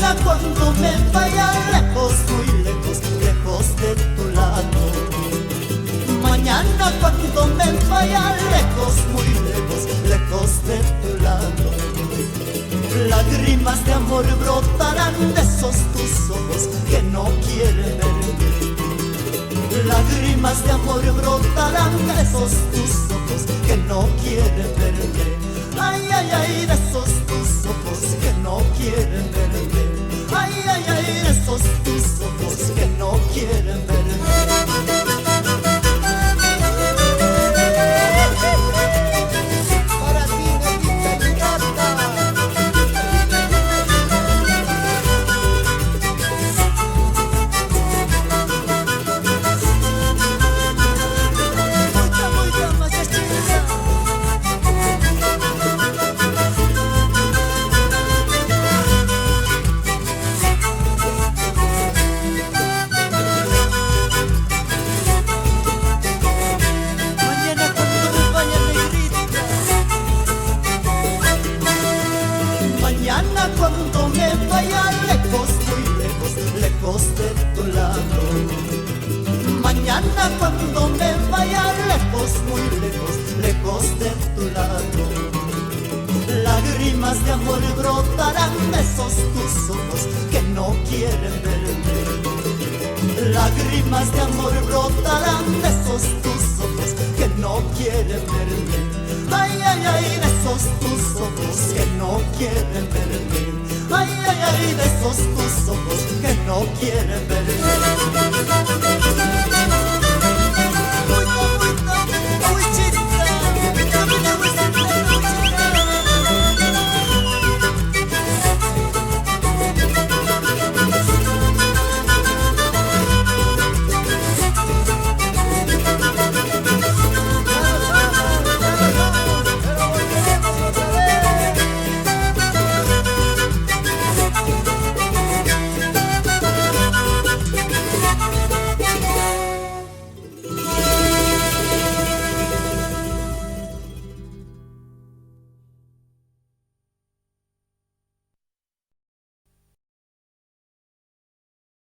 Mañana cuando me vaya lejos, muy lejos, lejos de tu lado. Mañana cuando me vaya lejos, muy lejos, lejos de tu lado. Lágrimas de amor brotarán de esos tus ojos que no quieren verme. Lágrimas de amor brotarán de esos tus ojos que no quieren verme. Ay, ay, ay, de esos tus ojos que no quieren verme. Ay, ay, ay, de esos tus ojos que no quieren verme. Mañana cuando me vaya lejos, muy lejos, lejos de tu lado. Mañana cuando me vaya lejos, muy lejos, lejos de tu lado. Lágrimas de amor brotarán de esos tus ojos que no quieren verme. Lágrimas de amor brotarán de esos tus ojos que no quieren verme. Ay, ay, ay, de esos tus ojos que no quieren verme. Ay, ay, ay, de esos tus ojos que no quieren verme.